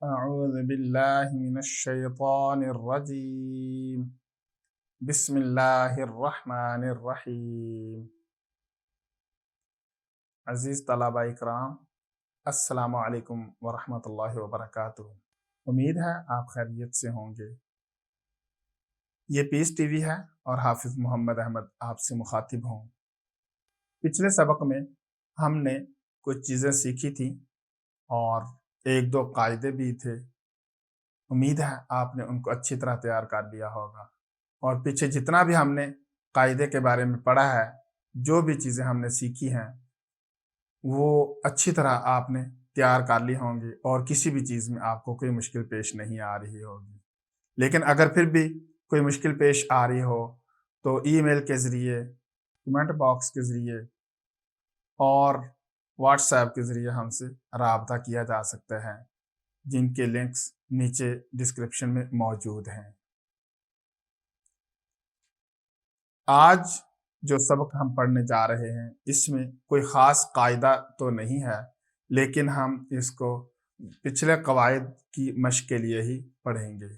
أعوذ بالله من الشيطان الرجيم بسم الله الرحمن الرحیم۔ عزیز طلبہ اکرام، السلام علیکم ورحمۃ اللہ وبرکاتہ۔ امید ہے آپ خیریت سے ہوں گے۔ یہ پیس ٹی وی ہے اور حافظ محمد احمد آپ سے مخاطب ہوں۔ پچھلے سبق میں ہم نے کچھ چیزیں سیکھی تھیں اور ایک دو قاعدے بھی تھے۔ امید ہے آپ نے ان کو اچھی طرح تیار کر لیا ہوگا، اور پیچھے جتنا بھی ہم نے قاعدے کے بارے میں پڑھا ہے، جو بھی چیزیں ہم نے سیکھی ہیں وہ اچھی طرح آپ نے تیار کر لی ہوں گی اور کسی بھی چیز میں آپ کو کوئی مشکل پیش نہیں آ رہی ہوگی۔ لیکن اگر پھر بھی کوئی مشکل پیش آ رہی ہو تو ای میل کے ذریعے، کمنٹ باکس کے ذریعے اور واٹس ایپ کے ذریعے ہم سے رابطہ کیا جا سکتا ہے، جن کے لنکس نیچے ڈسکرپشن میں موجود ہیں۔ آج جو سبق ہم پڑھنے جا رہے ہیں اس میں کوئی خاص قاعدہ تو نہیں ہے، لیکن ہم اس کو پچھلے قواعد کی مشق کے لیے ہی پڑھیں گے۔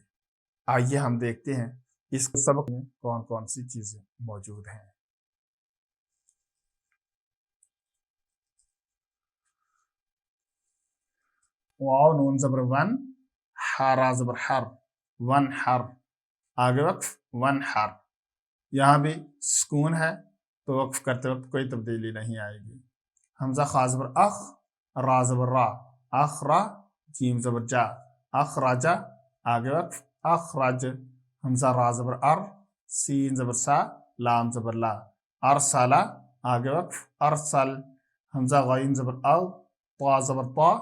آئیے ہم دیکھتے ہیں اس سبق میں کون کون سی چیزیں موجود ہیں۔ واو نون زبر ون، ہارا زبر ہر، ون ہر، آگے وقف ون ہر۔ یہاں بھی سکون ہے تو وقف کرتے وقت کوئی تبدیلی نہیں آئے گی۔ حمزہ خا زبر اخ، را زبر را، اخرا، جیم زبر جا، اخراجا، آگے وقف اخراج۔ حمزہ را زبر ار، سین زبر سا، لام زبر لا، ارسلا، آگے وقف ارسل۔ حمزہ غین زبر او، طا زبر طا،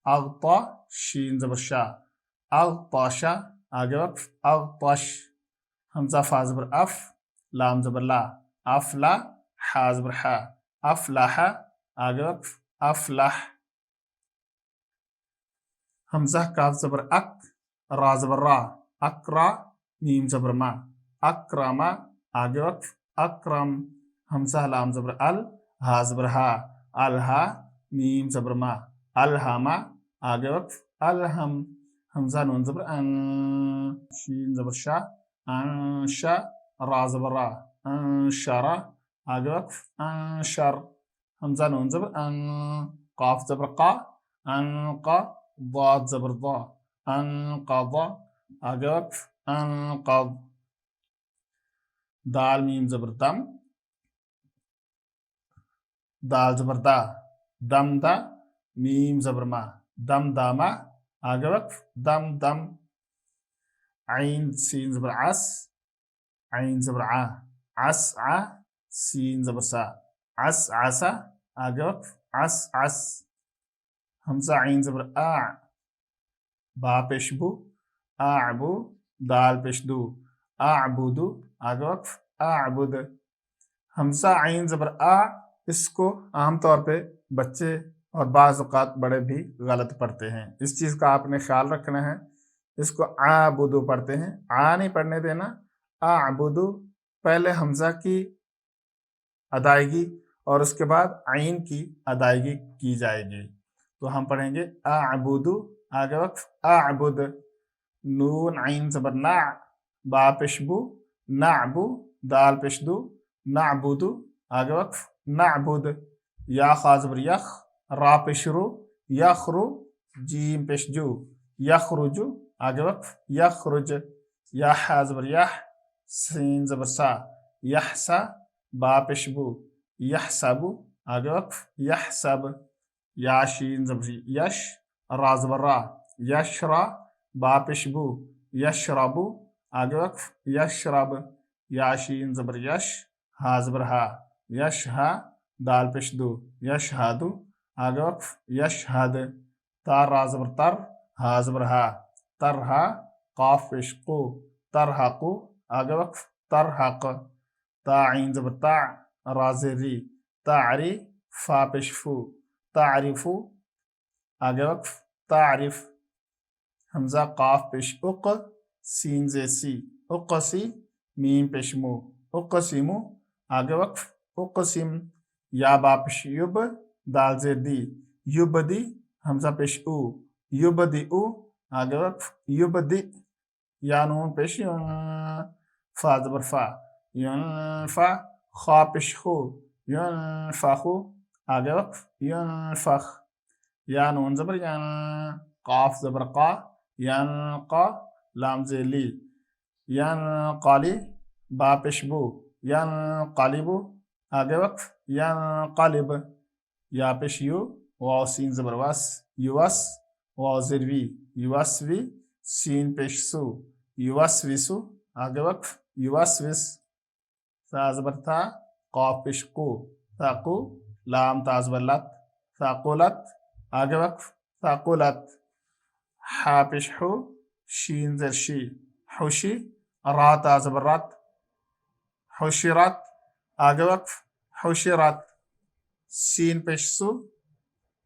اغطا، شین زبر شا، اغطاشا، آگے وقف اغطش۔ حمزہ فا زبر اف، لام زبر لا، افلا، حا زبر حا، افلاح، آگے وقف افلح۔ حمزہ کاف زبر اک، را زبر را، اکرا، میم زبر ما، اکرما، آگے وقف اکرم۔ حمزہ لام زبر ال، ہا زبر ہا، الہا، میم زبر ما، الہما، آگے وقف الہم۔ حمزہ نون زبر ان، شین زبر شا، انشا، را زبر را، انشرا، آگے وقف انشر۔ حمزہ نون زبر ان، قاف زبر قا، انقا، ضاد زبر ضا، انقضا، آگے وقف انقض۔ دال میم زبر دم، دال زبر دا، دم دا، میم زبر ما، دم داما، آگے وقف دم دم۔ عین سین زبر عس، عین زبر ع، عس ع، سین زبر سا، عس عسا، آگے وقف عس عس۔ حمزہ عین زبر آ، با پیش بو، اعبو، دال پیش دو، اعبدو، آگے وقف اعبد۔ حمزہ عین زبر آ، اس کو عام طور پہ بچے اور بعض اوقات بڑے بھی غلط پڑھتے ہیں، اس چیز کا آپ نے خیال رکھنا ہے۔ اس کو اعبدو پڑھتے ہیں، آ نہیں پڑھنے دینا، اعبدو۔ پہلے حمزہ کی ادائیگی اور اس کے بعد عین کی ادائیگی کی جائے گی، تو ہم پڑھیں گے اعبدو، آگے وقف اعبد۔ نون عین زبر نع، با پیش بو، نعبو، دال پیش دو، نعبدو، آگے وقف نعبد۔ یا خا زبر یخ، را پیش رو، یخرو، جیم پیش جو، یخرجو، آگے وقف یخرج۔ یا حا زبر یح، سین زبر سا، یحسا، با پیش بو، یحسبو، آگے وقف یحسب۔ یا شین زبر یش، را زبر را، یشرا، با پیش بو، یشربو، آگے وقف یشرب۔ یا شین زبر یش، ہا زبر ہا، یشہا، دال پیش دو، یشہدو، آگے وقف یشہد۔ تا را زبر تر، ہا زبر ہا، ترہا، قاف پیش قو، ترحقو، آگے وقف ترحق۔ تا عین زبر تا، را زیر ری، تعری، فا پیش فو، تعرفو، آگے وقف تعرف۔ حمزہ قاف پیش اق، سین زیر سی، اقسی، میم پیش مو، اقسمو، آگے وقف اقسم۔ یا با پیش یب، دال زیر دی، یبدی، حمزہ پیش او، یبدی او، आगे वक्फ युबदी, या नून पेश युन, फा ज़बर फा, युनफा, खा पेश खू, युनफखु, आगे वक्फ युनफख, या नून ज़बर यन, काफ ज़बर का, यनका, लाम ज़ेली, यनकाली, बा पेश बू, यनकालिबु, आगे वक्फ यनकालिब, या पेश यू, वाव सीन ज़बर वस, युवस, वाव ज़ेर वी, युवसवी, सीन पेश सु, युवसविसु, आगे वक्फ युवसविस, ता ज़बर था, काफ पेश कू, ताकू, लाम ता ज़बर लत, ताकुलत, आगे वक्फ ताकुलत, हा पेश हु, शीन ज़ेर शी, हुशी, रा ता ज़बर रत, हुशिरत, आगे वक्फ हुशिरत, सीन पेश सु,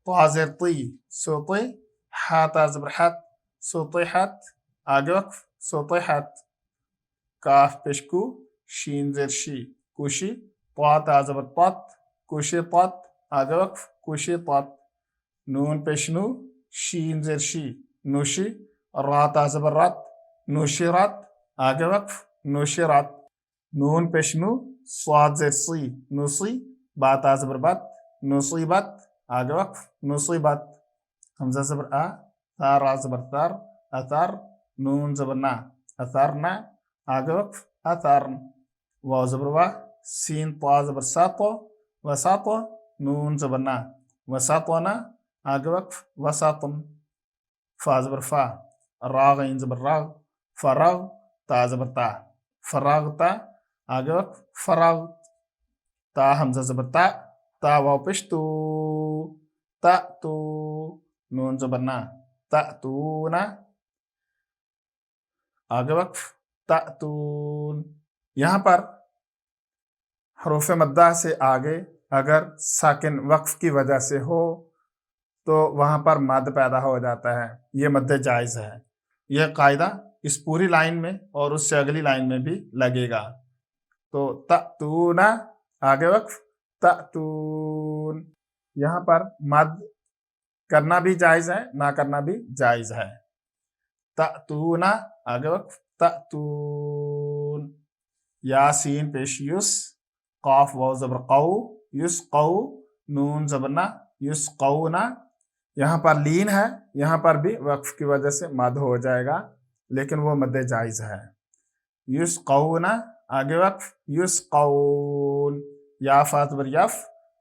ता ज़ेर ती, सुती, हा ता ज़बर हत, सुतिहत, आगे वक्फ सुतिहत, काफ पेश कू, शीन ज़ेर शी, कुशी, ता ता ज़बर तत, कुशितत, आगे वक्फ कुशितत, नून पेश नू, शीन ज़ेर शी, नुशी, रा ता ज़बर रत, नुशिरत, आगे वक्फ नुशिरत, नून पेश नू, स्वाद ज़ेर सी, नुसी, बा ता ज़बर बत, नुसीबत, आगे वक्फ नुसीबत, हमज़ा ज़बर आ, ता रा ज़बर तर, अतर, नून ज़बर ना, अतरना, आगे वक्फ अतरन, वाव ज़बर वा, सीन ता ज़बर सतो, वसतो, नून ज़बर ना, वसतोना, आगे वक्फ वसतन, फा ज़बर फा, रा गैन ज़बर राग, फराग, ता ज़बर ता, फरागता, आगे वक्फ फराग, ता हमज़ा ज़बर ता वाव पेश तू, तू, नून ज़बर ना, तूना, आगे वक्फ तून। यहाँ पर हरूफ मद्दा से आगे अगर साकिन वक्फ की वजह से हो तो वहाँ पर मद पैदा हो जाता है, ये मद्द जायज़ है। यह कायदा इस पूरी लाइन में और उससे अगली लाइन में भी लगेगा। तो तूना, आगे वक्फ तून, यहाँ पर मद करना भी जायज़ है, ना करना भी जायज़ है। तूना, आगे वक्फ तून, यासीन पेश युस, काफ वाव ज़बर कऊ, युस कऊ, नून ज़बर ना, युस कऊना, यहाँ पर लीन है, यहाँ पर भी वक्फ की वजह से मद हो जाएगा, लेकिन वो मद जायज़ है। युस कऊना, आगे वक्फ युस कऊन, या फा ज़बर यफ,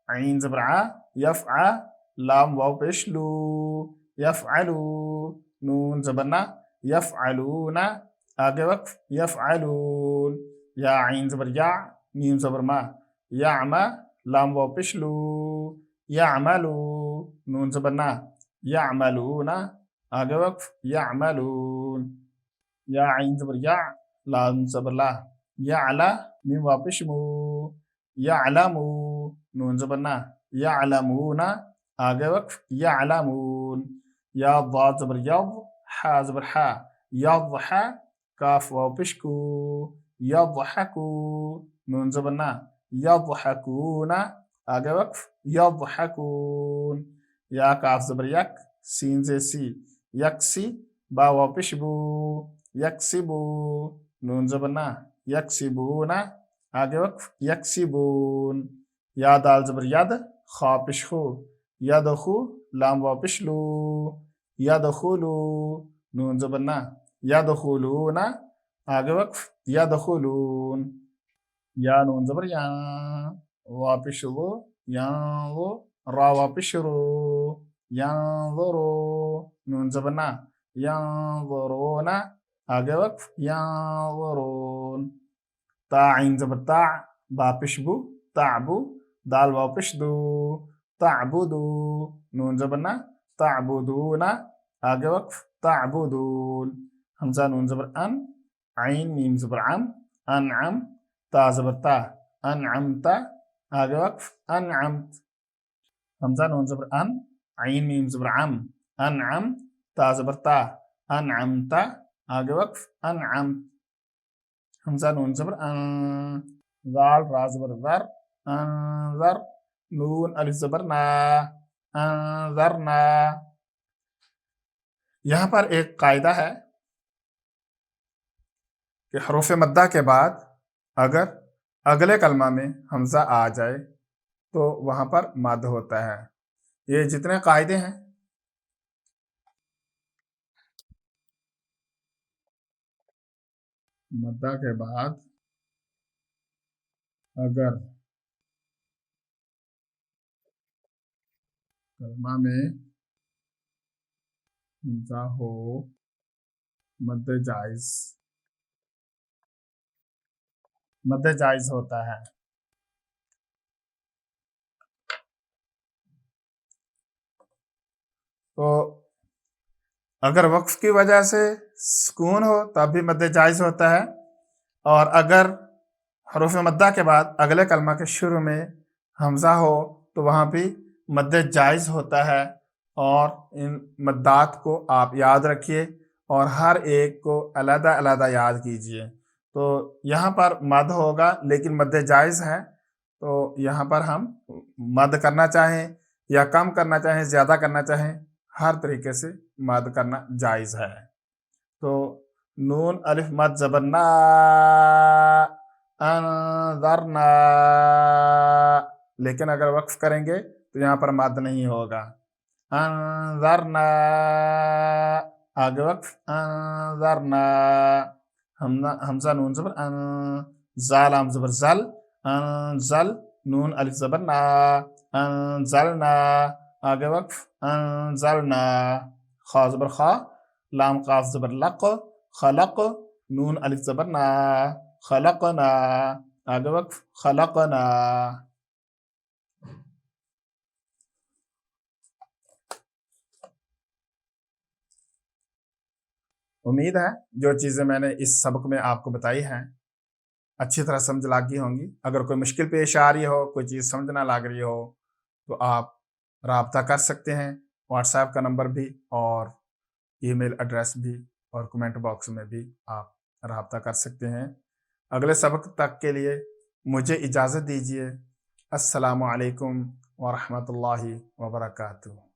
ऐन ज़बर आ, यफ आ, लाम वाव पेश लू, यफ़अलू, नून ज़बर ना, यफ़अलूना, आगे वक्फ यफ़अलून, या ऐन ज़बर या, मीम ज़बर मा, यअमा, लाम वाव पेश लू, यअमलू, नून ज़बर ना, यअमलूना, आगे वक्फ यअमलून, या ऐन ज़बर या, लाम ज़बर ला, यअला, मीम वाव पेश मू, यअलमू, नून ज़बर ना, यअलमूना, आगे वक्फ यअलमून, या ज़ाद ज़बर यज़, हा ज़बर हा, यज़हा, काफ वाव पेश कू, यज़हकू, नून ज़बर ना, यज़हकूना, आगे वक्फ यज़हकून, या काफ ज़बर यक, सीन से सी, यक्सी, बा वाव पेश बू, यक्सिबू, नून ज़बर ना, यक्सिबूना, आगे वक्फ यक्सिबून, या दाल ज़बर यद, खा पेश खू, यदखू, लाम वाव पेश लू, यदखुलू, नून ज़बर ना, यदखुलूना, आगे वक्फ यदखुलून, या नून ज़बर या, वाव पेश लो, यांज़ु, रा वाव पेश रू, यांज़ुरू, नून ज़बर ना, यांज़ुरूना, आगे वक्फ यांज़ुरून, ता ऐन ज़बर ता, बा पेश बू, ताबू, दाल वाव पेश दू, ताबुदू, नून ज़बर ना, ताबुदूना, आगे वक्फ ताबुदून, हमज़ा नून ज़बर अन, ऐन मीम ज़बर अम, अनअम, ता ज़बर ता, अनअमता, आगे वक्फ अनअमत, हमज़ा नून ज़बर अन, ऐन मीम ज़बर अम, अनअम, ता ज़बर ता, अनअमता, आगे वक्फ अनअमत, हमज़ा नून ज़बर अन, ज़ाल रा ज़बर ज़र, अनज़र, नून अलिफ ज़बर ना, अनज़रना, यहाँ पर एक कायदा है कि हरूफ मद्दा के बाद अगर अगले कलमा में हमजा आ जाए तो वहां पर मद होता है। ये जितने कायदे हैं मद्दा के बाद अगर कलमा में हमजा हो मद जायज होता है। तो अगर वक्फ की वजह से सुकून हो तब भी मद जायज होता है, और अगर हरूफ मद्दा के बाद अगले कलमा के शुरू में हमजा हो तो वहाँ भी मद जायज होता है। और इन मद्दात को आप याद रखिए और हर एक को अलग अलग याद कीजिए। तो यहाँ पर मद होगा लेकिन मद जायज है, तो यहाँ पर हम मद करना चाहें या कम करना चाहें, ज़्यादा करना चाहें, हर तरीके से मद करना जायज़ है। तो नून अलिफ मद ज़बर ना, अनज़रना, लेकिन अगर वक्फ करेंगे तो यहाँ पर मद नहीं होगा। अनज़रना, आगे वक्फ अनज़रना, हमज़ा नून ज़बर अन, ज़ाल आम ज़बर ज़ल, अनज़ल, नून अलिफ ज़बर ना, अनज़लना, आगे वक्फ अनज़लना, खा ज़बर खा, लाम काफ ज़बर लक, खलक, नून अलिफ ज़बर ना, खलकना, आगे वक्फ खलकना। उम्मीद है जो चीज़ें मैंने इस सबक में आपको बताई हैं अच्छी तरह समझ लग गई होंगी। अगर कोई मुश्किल पेश आ रही हो, कोई चीज़ समझ ना लग रही हो, तो आप राब्ता कर सकते हैं। व्हाट्सएप का नंबर भी और ईमेल एड्रेस भी और कमेंट बॉक्स में भी आप राब्ता कर सकते हैं। अगले सबक तक के लिए मुझे इजाज़त दीजिए। अस्सलामु अलैकुम व रहमतुल्लाहि व बरकातुहू।